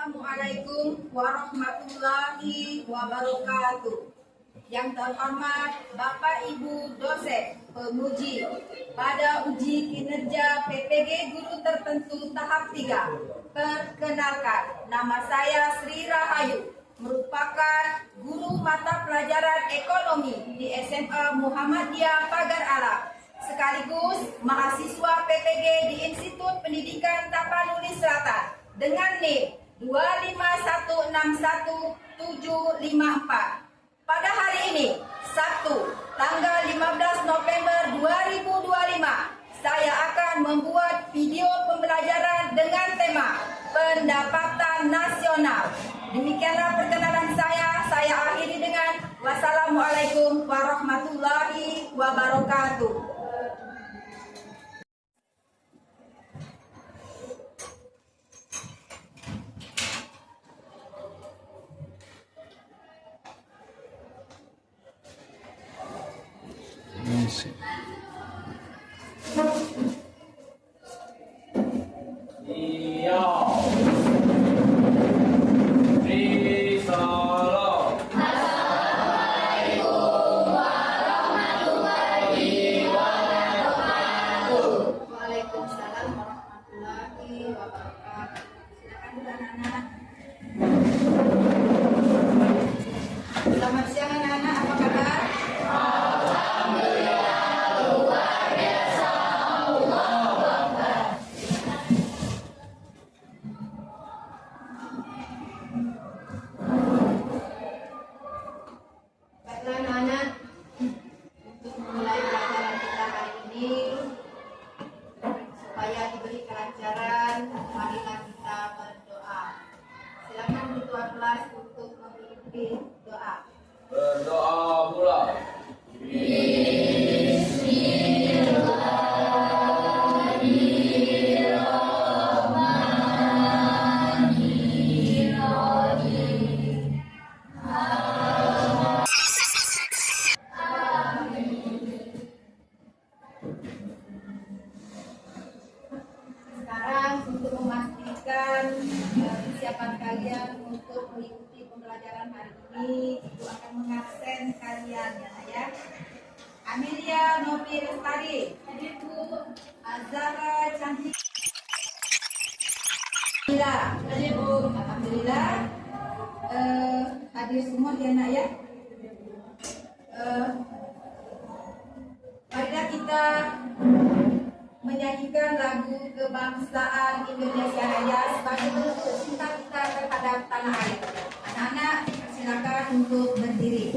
Assalamualaikum warahmatullahi wabarakatuh. Yang terhormat Bapak Ibu dosen penguji pada uji kinerja PPG Guru Tertentu tahap 3. Perkenalkan, nama saya Sri Rahayu, merupakan guru mata pelajaran ekonomi di SMA Muhammadiyah Pagar Alam, sekaligus mahasiswa PPG di Institut Pendidikan Tapanuli Selatan dengan NIM 25161-754. Pada hari ini, Sabtu, tanggal 15 November 2025, saya akan membuat video pembelajaran dengan tema pendapatan nasional. Demikianlah perkenalan saya akhiri dengan wassalamualaikum warahmatullahi wabarakatuh. Waalaikumsalam warahmatullahi wabarakatuh. Silakan anak-anak. Selamat siang anak-anak, apa kabar? Baiklah anak-anak, untuk memulai pelajaran kita hari ini, supaya diberi kelancaran, marilah kita berdoa. Silakan ketua kelas untuk memimpin doa. Berdoa pula. Sekarang untuk memastikan kesiapan kalian untuk mengikuti pembelajaran hari ini, Ibu akan mengabsen kalian ya. Amelia Novi Lestari, hadir Bu. Azara Cantik, hadir Bu. Alhamdulillah, hadir semua ya nak ya. Marilah kita menyanyikan lagu kebangsaan Indonesia Raya sebagai bentuk cinta kita terhadap tanah air. Anak-anak, silakan untuk berdiri.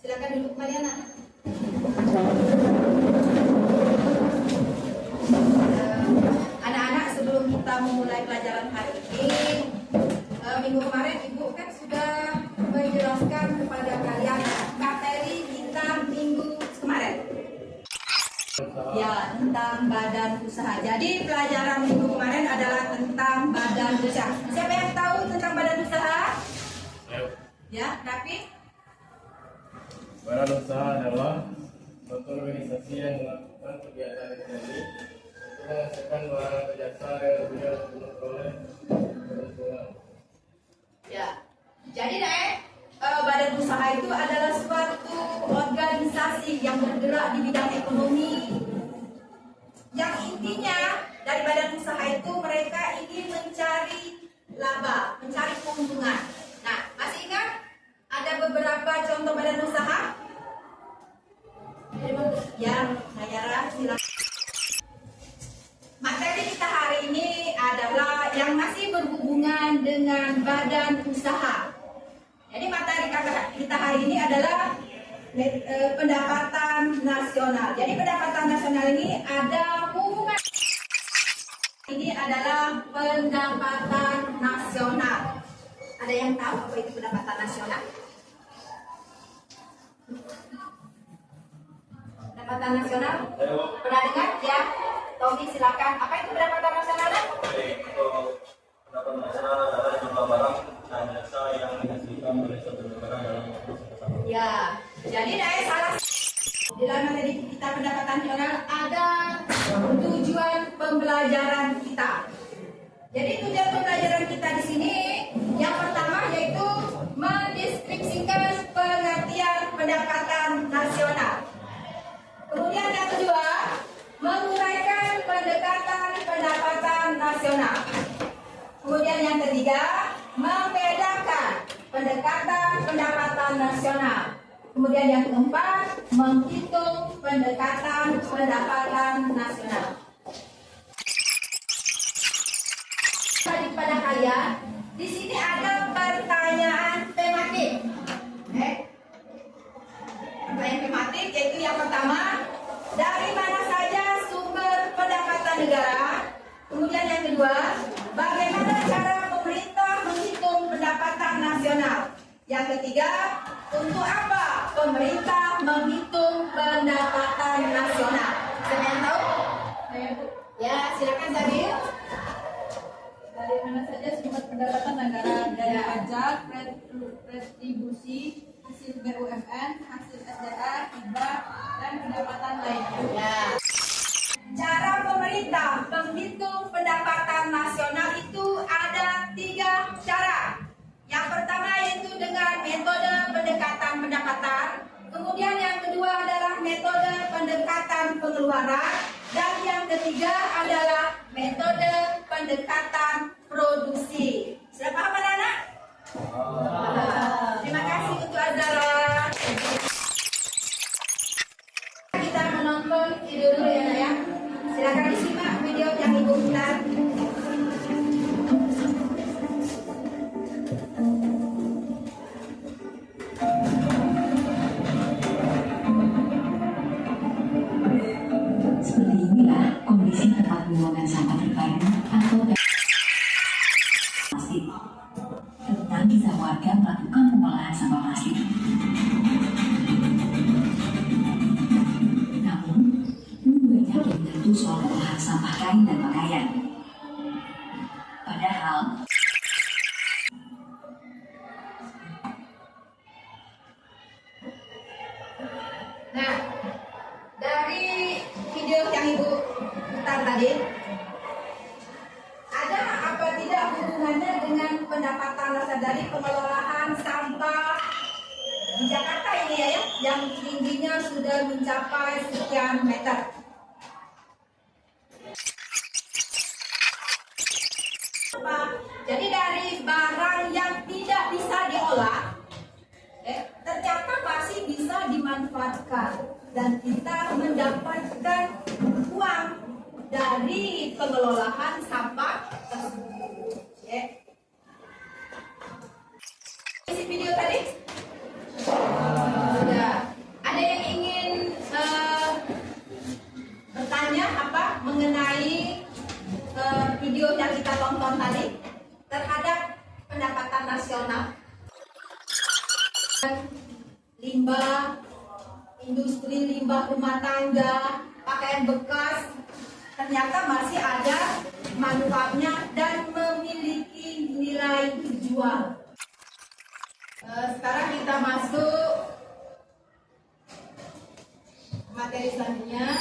Silakan duduk kembali anak. Anak-anak, sebelum kita memulai pelajaran hari ini, minggu kemarin Ibu kan sudah menjelaskan kepada kalian materi kita Ya, tentang badan usaha. Jadi pelajaran minggu kemarin adalah tentang badan usaha. Siapa yang tahu tentang badan usaha? Ya, tapi Badan usaha adalah suatu organisasi yang melakukan kegiatan ekonomi untuk menghasilkan barang atau jasa yang tujuan untuk memperoleh keuntungan. ya. Jadi badan usaha itu adalah suatu organisasi yang bergerak di bidang ekonomi. Yang intinya dari badan usaha itu mereka ingin mencari laba, mencari keuntungan. Nah, masih ingat ada beberapa contoh badan usaha? Ya, Nayara, silakan. Materi kita hari ini adalah yang masih berhubungan dengan badan usaha. Jadi materi kita hari ini adalah pendapatan nasional. Jadi pendapatan nasional ini ada hubungan. Ini adalah pendapatan nasional. Ada yang tahu apa itu pendapatan nasional? Pendapatan nasional? Pernah dengar? Ya. Tommy silakan. Apa itu pendapatan nasional? Pendapatan nasional adalah jumlah barang dan jasa yang dihasilkan oleh suatu negara dalam waktu sama. Ya. Jadi salah di dalam materi kita pendapatan nasional ada tujuan pembelajaran kita. Jadi tujuan pembelajaran kita di sini yang pertama yaitu mendeskripsikan pengertian pendapatan nasional. Kemudian yang kedua, menguraikan pendekatan pendapatan nasional. Kemudian yang ketiga, membedakan pendekatan pendapatan nasional. Kemudian yang keempat, menghitung pendekatan pendapatan nasional. Pada kalian, di sini ada pertanyaan tematik. Pertanyaan tematik yaitu yang pertama, dari mana saja sumber pendapatan negara? Kemudian yang kedua, bagaimana cara pemerintah menghitung pendapatan nasional? Yang ketiga, untuk apa pemerintah menghitung pendapatan nasional? Siapa yang tahu? Ya, silakan Zabil. Dari mana saja sumber pendapatan negara? Dari pajak, retribusi, hasil BUMN, hasil SDA, hibah, dan pendapatan lainnya. Ya. Cara pemerintah menghitung pendapatan nasional itu ada 3 cara. Yang pertama yaitu dengan metode pendekatan pendapatan. Kemudian yang kedua adalah metode pendekatan pengeluaran. Dan yang ketiga adalah metode pendekatan produksi. Sudah paham anak-anak? Terima kasih untuk Azara. Kita menonton video dulu ya, Nak, ya. Silakan disimak video yang Ibu putar. Seperti inilah kondisi tempat pembuangan sampah terpadu atau plastik. Tentang kisah warga melakukan pengolahan sampah plastik. Namun, banyak belum tentu soal pengolahan sampah kain dan pakaian. Padahal, Nah, dari video yang Ibu putar tadi, ada apa tidak hubungannya dengan pendapatan dasar dari pengelolaan sampah di Jakarta ini ya, yang tingginya sudah mencapai sekian meter? Jadi dari barang yang tidak bisa diolah, ternyata masih bisa dimanfaatkan dan kita mendapatkan uang dari pengelolaan sampah tersebut. Isi video tadi? Ya. Ada yang ingin bertanya apa mengenai video yang kita tonton tadi terhadap pendapatan nasional? Limbah, industri limbah rumah tangga, pakaian bekas ternyata masih ada manfaatnya dan memiliki nilai jual. Sekarang kita masuk materi selanjutnya.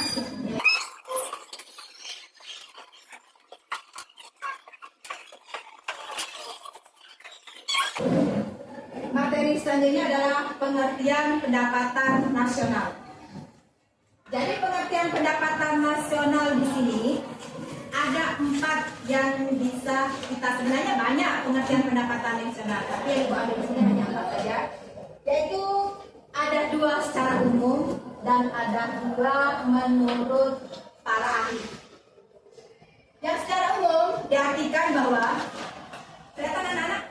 Materi selanjutnya adalah pengertian pendapatan nasional. Jadi pengertian pendapatan nasional di sini ada 4 yang bisa kita, sebenarnya banyak pengertian pendapatan nasional, tapi yang Ibu ambil di sini hanya 4 saja. Yaitu ada 2 secara umum dan ada 2 menurut para ahli. Yang secara umum diartikan bahwa, kelihatan anak-anak?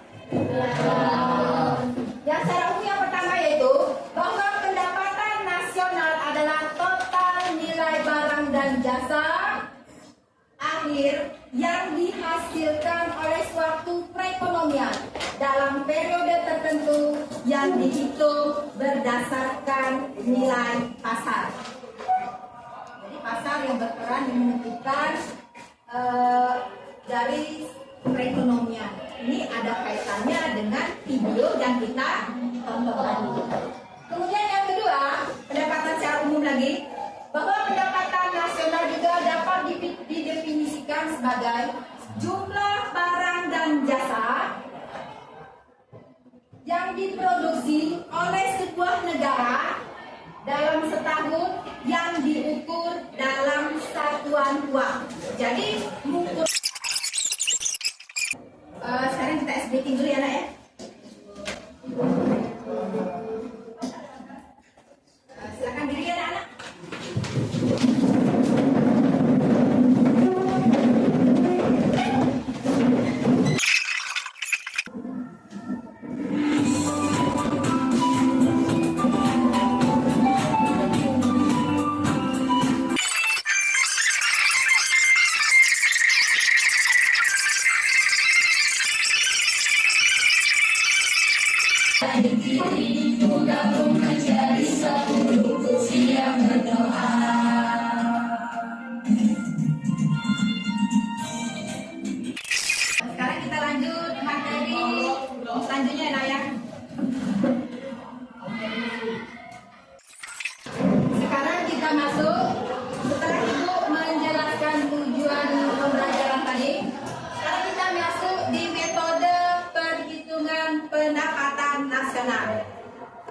Yang secara umum yang pertama yaitu bahwa pendapatan nasional adalah total nilai barang dan jasa akhir yang dihasilkan oleh suatu perekonomian dalam periode tertentu yang dihitung berdasarkan nilai pasar. Jadi pasar yang berperan menentukan dari perekonomian. Ini ada kaitannya dengan video yang kita tonton tadi. Kemudian yang kedua, pendapatan secara umum lagi, bahwa pendapatan nasional juga dapat didefinisikan sebagai jumlah barang dan jasa yang diproduksi oleh sebuah negara dalam setahun yang diukur dalam satuan uang. Jadi mengukur. Sekarang kita SBT dulu ya nak ya. Silakan diri ya anak-anak. Sekarang kita lanjut materi selanjutnya ya, Naya. Sekarang kita masuk, setelah Ibu menjelaskan tujuan pembelajaran tadi, sekarang kita masuk di metode perhitungan pendapatan nasional.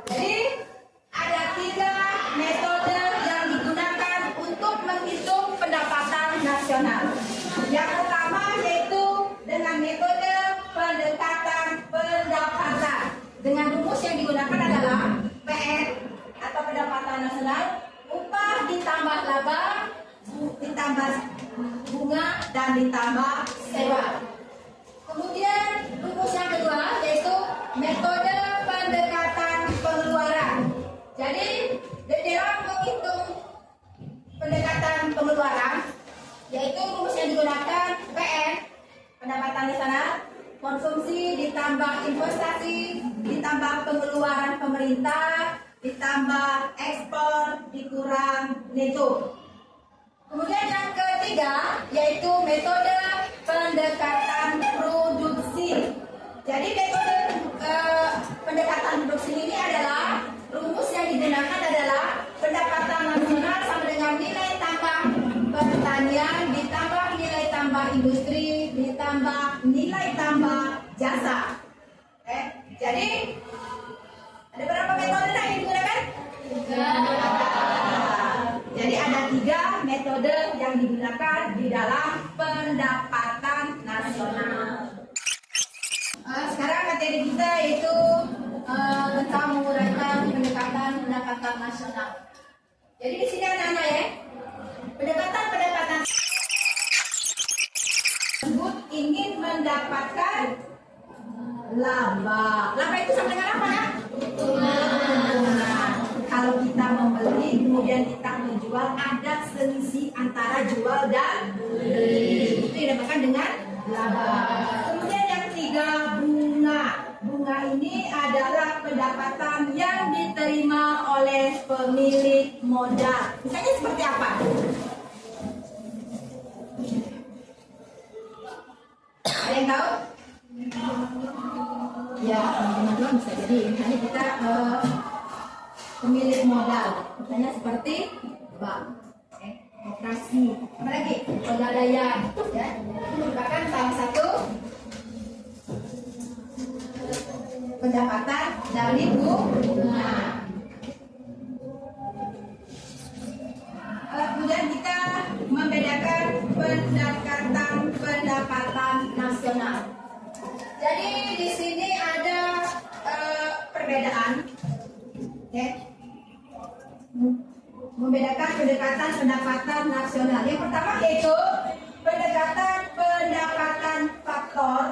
Jadi ada 3 metode yang digunakan untuk menghitung pendapatan nasional. Yang pertama yaitu dengan metode pendekatan pendapatan. Dengan rumus yang digunakan adalah PN atau pendapatan nasional, upah ditambah laba, ditambah bunga dan ditambah sewa. Kemudian rumus yang kedua yaitu metode pendekatan pengeluaran. Jadi dalam menghitung pendekatan pengeluaran, yaitu rumus yang digunakan PN, pendapatan nasional, konsumsi ditambah investasi, ditambah pengeluaran pemerintah, ditambah ekspor, dikurang neto. Kemudian yang ketiga yaitu metode pendekatan produksi. Jadi metode pendekatan produksi ini adalah rumus yang digunakan adalah pendapatan nasional sama dengan nilai tambah pertanian ditambah nilai tambah industri ditambah nilai tambah jasa. Jadi ada berapa metode yang digunakan? 3. Jadi ada 3 metode yang digunakan di dalam pendapatan nasional. Sekarang materi kita yaitu tentang menguraikan pendapatan nasional. Jadi di sini anak-anak ya, pendapatan tersebut ingin mendapatkan laba. Laba itu sama dengan apa ya? Kalau kita membeli kemudian kita menjual, ada selisih antara jual dan beli. Itu dinamakan dengan laba. Kemudian yang ketiga, bunga. Bunga ini adalah pendapatan yang diterima oleh pemilik modal. Misalnya seperti apa? yang tahu? Ya, teman-teman bisa jadi. Misalnya kita pemilik modal, misalnya seperti bank, operasi, apa lagi? Pegadaian, ya. Itu merupakan salah satu pendapatan dari bunga. Kemudian kita membedakan pendapatan nasional. Jadi di sini ada perbedaan, ya. Membedakan pendekatan pendapatan nasional. Yang pertama yaitu pendekatan pendapatan faktor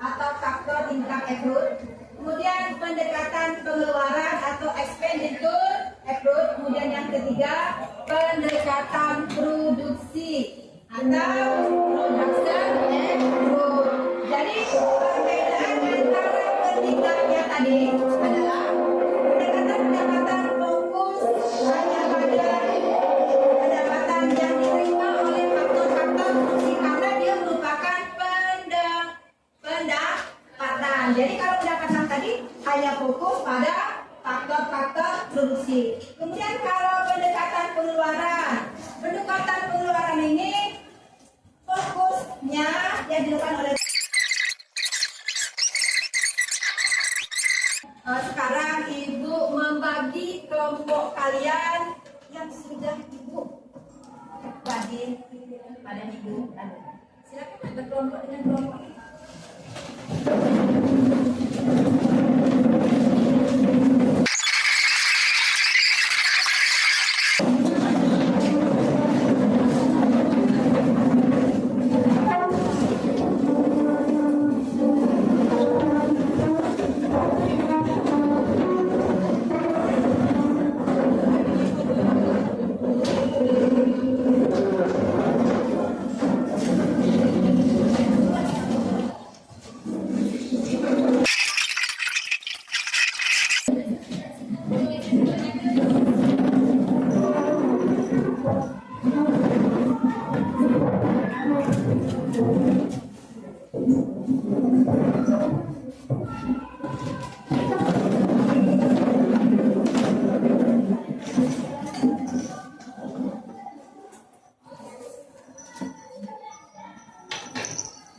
atau faktor income accrued. Kemudian pendekatan pengeluaran atau expenditure accrued. Kemudian yang ketiga pendekatan produksi atau production accrued. Jadi perbedaan antara ketiganya tadi adalah pendekatan pendapatan fokus hanya pada pendapatan yang diterima oleh faktor-faktor produksi karena dia merupakan pendapatan. Jadi kalau pendapatan tadi hanya fokus pada faktor-faktor produksi. Kemudian kalau pendekatan pengeluaran ini fokusnya yang dilakukan oleh sekarang Ibu membagi kelompok kalian yang sudah Ibu bagi pada minggu lalu. Silakan berkelompok dengan kelompok.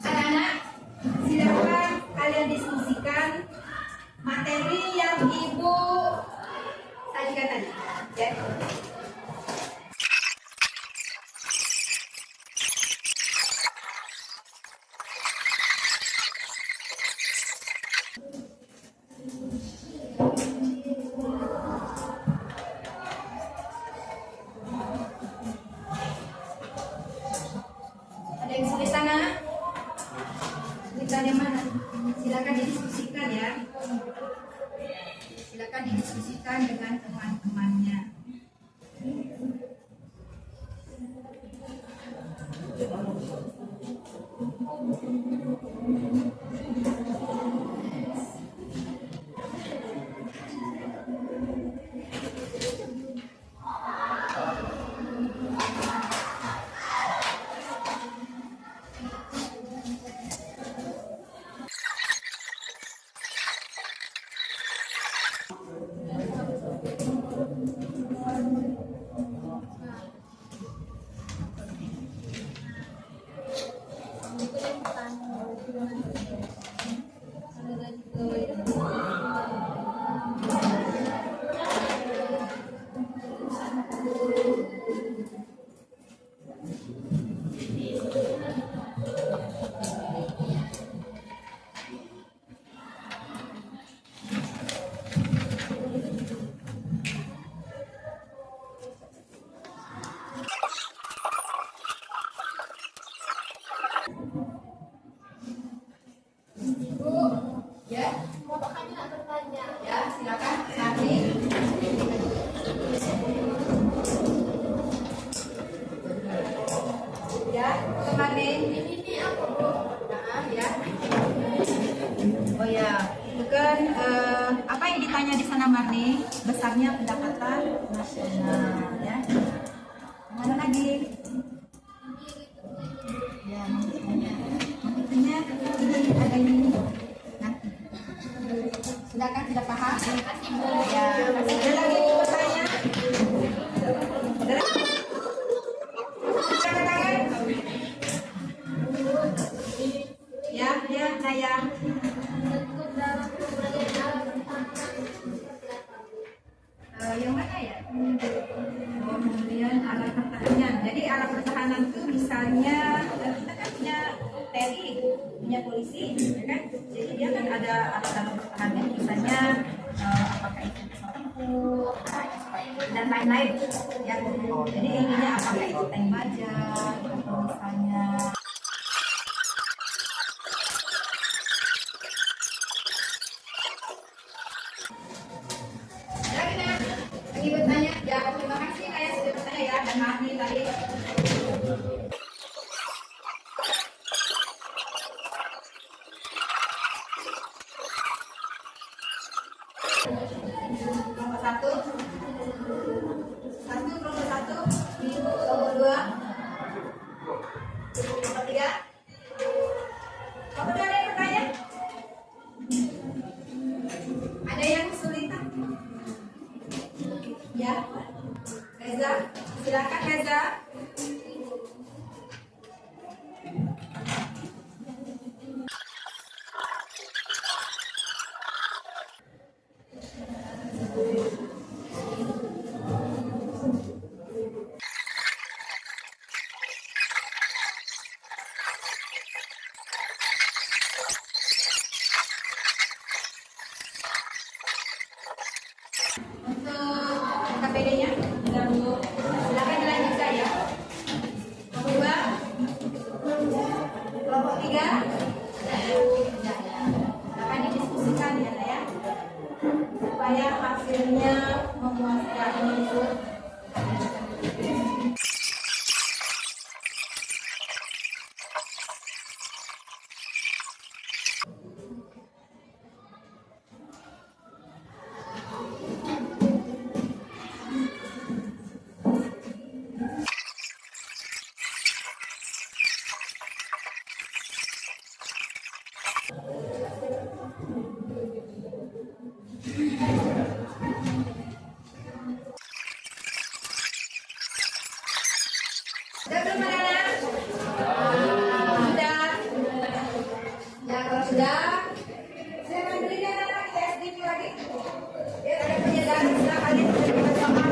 Anak-anak, silakan kalian diskusikan materi yang Ibu sajikan tadi, ya. Ada yang kesulitan, anak? Kesulitan yang mana? Silakan didiskusikan, ya. Silakan didiskusikan dengan teman-temannya. Ya, ya, silakan nanti. Ya, kemarin ini apa, Bu? Nah, ya. Oh ya, itu kan apa yang ditanya di sana, Marni? Besarnya pendapatan nasional, ya. Mana lagi? Ya, menghitungnya Silakan tidak paham. Terima kasih Bu. Ya, ada lagi yang bertanya? Angkat tangan. Ya, ya, saya. Yang mana ya? Kemudian alat pertahanan. Jadi alat pertahanan itu misalnya kita kan punya TNI, punya polisi, ya kan? Jadi dia kan ada alat pertahanan misalnya apakah itu pesawat tempur dan lain-lain. Ya. Jadi intinya apakah itu tank baja atau misalnya lagi bertanya, ya terima kasih kayak sudah bertanya ya dan maaf nih tadi. Nomor satu, nomor satu, nomor dua, nomor tiga. Nomor dua ada yang bertanya? Ada yang kesulitan? Ya, Reza, silakan Reza. Untuk KPD-nya, silakan dilanjutkan ya. Nomor dua, kelompok tiga, akan didiskusikan ya, supaya hasilnya memuaskan. Sudah belum anak-anak? Sudah. Ya kalau sudah, saya mandiri anak-anak kita SDP lagi. Ya ada penjagaan silakan kita sama.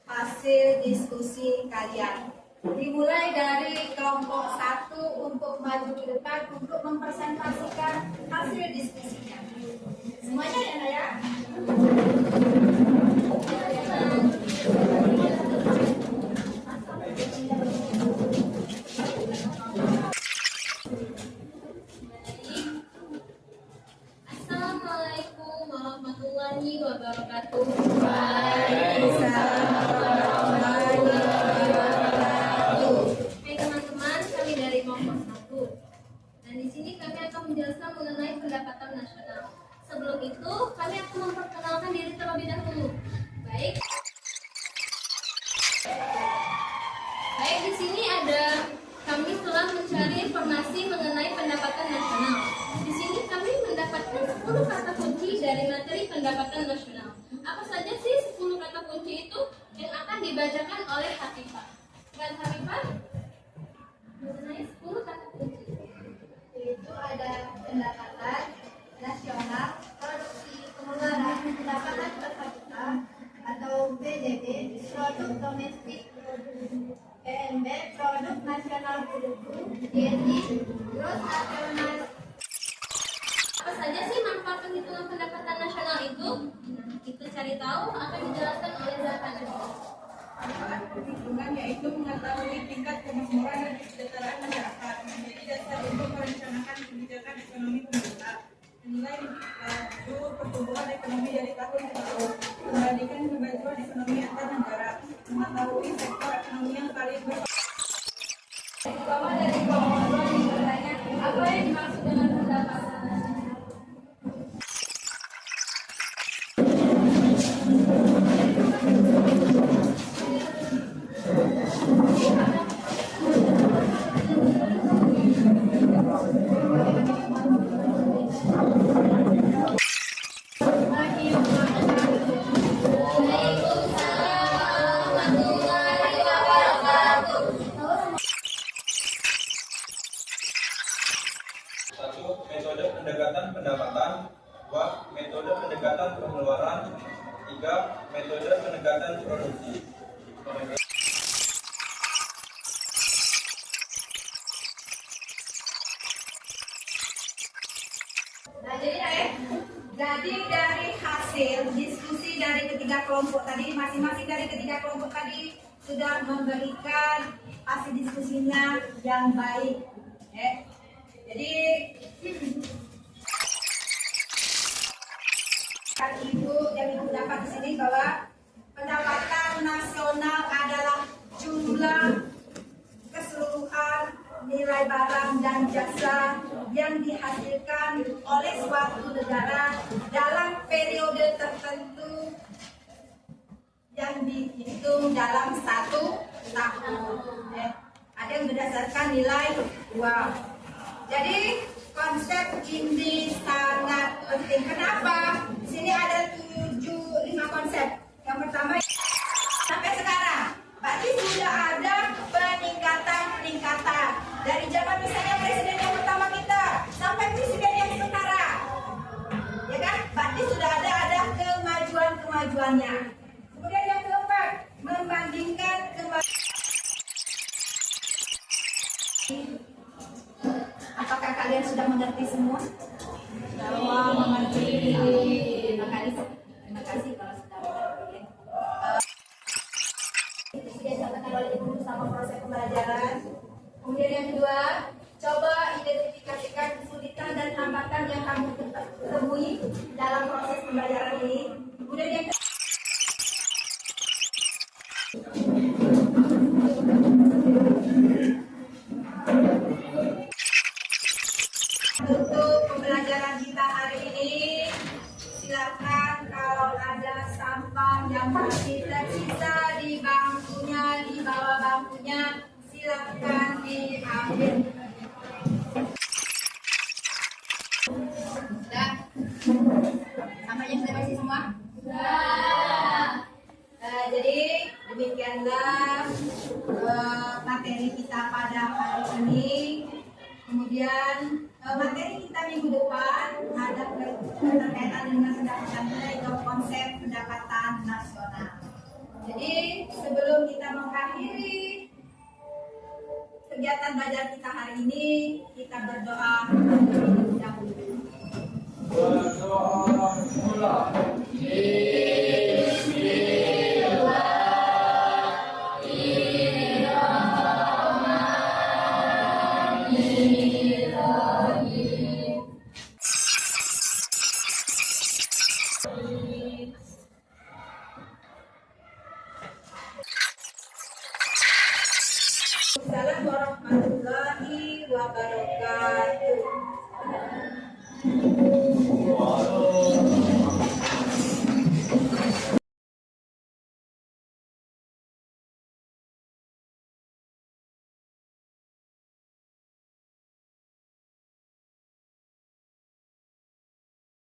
Hasil diskusi kalian dimulai dari kelompok 1 untuk maju ke depan untuk mempresentasikan hasil diskusinya. Semuanya ya, ya. Assalamualaikum warahmatullahi wabarakatuh. Hai teman-teman, kami dari kelompok 1. Dan di sini kami akan menjelaskan mengenai pendapatan nasional. Sebelum itu, kami akan memperkenalkan diri terlebih dahulu. Baik, di sini kami telah mencari informasi mengenai pendapatan nasional. Di sini kami mendapatkan 10 kata kunci dari materi pendapatan nasional. Apa saja sih 10 kata kunci itu yang akan dibacakan oleh Hafifah? Dan Hafifah mengenai 10 pendapatan nasional produksi pengeluaran pendapatan per kapita atau PDB, produk domestik PNB, produk nasional bruto, GNI, gross nasional. Apa saja sih manfaat penghitungan pendapatan nasional itu? Kita cari tahu akan dijelaskan oleh Zafan. Manfaat perhitungan yaitu mengetahui tingkat kemakmuran dan kesejahteraan masyarakat, menjadi dasar untuk merencanakan kebijakan ekonomi pemerintah, menilai laju pertumbuhan ekonomi dari tahun ke tahun, membandingkan kemajuan ekonomi antar negara, mengetahui sektor ekonomi yang paling Bawah dari kemakmuran bertanya apa yang dimaksud dengan pendapatan nasional? Satu, metode pendekatan pendapatan. Dua, metode pendekatan pengeluaran. Tiga, metode pendekatan produksi. Nah, jadi dari hasil diskusi dari ketiga kelompok tadi, masing-masing dari ketiga kelompok tadi sudah memberikan hasil diskusinya yang baik. Jadi Ibu yang Ibu dapat di sini bahwa pendapatan nasional adalah jumlah keseluruhan nilai barang dan jasa yang dihasilkan oleh suatu negara dalam periode tertentu yang dihitung dalam satu tahun. Ada yang berdasarkan nilai uang. Jadi konsep ini sangat penting. Kenapa? Di sini ada 5 konsep. Yang pertama, sampai sekarang berarti sudah ada peningkatan dari zaman misalnya presiden yang pertama kita sampai presiden yang sekarang, ya kan? Berarti sudah ada kemajuannya. Kemudian yang keempat, membandingkan Apakah kalian sudah mengerti semua? Semua mengerti. Terima kasih kalau sudah mengerti. Sudah disampaikan oleh Ibu sama proses pembelajaran. Kemudian yang kedua, coba identifikasikan kesulitan dan hambatan yang kamu temui dalam proses pembelajaran ini. Kemudian yang untuk pembelajaran kita hari ini, silakan kalau ada sampah yang masih tersisa di bangkunya, di bawah bangkunya, silakan diambil. Sudah? Sampahnya sudah bersih semua? Sudah. Jadi demikianlah materi kita pada hari ini. Kemudian materi kita minggu depan ada berkaitan dengan pendapatan yaitu konsep pendapatan nasional. Jadi sebelum kita mengakhiri kegiatan belajar kita hari ini, kita berdoa terlebih dahulu. Berdoa mula. Assalamualaikum warahmatullahi wabarakatuh.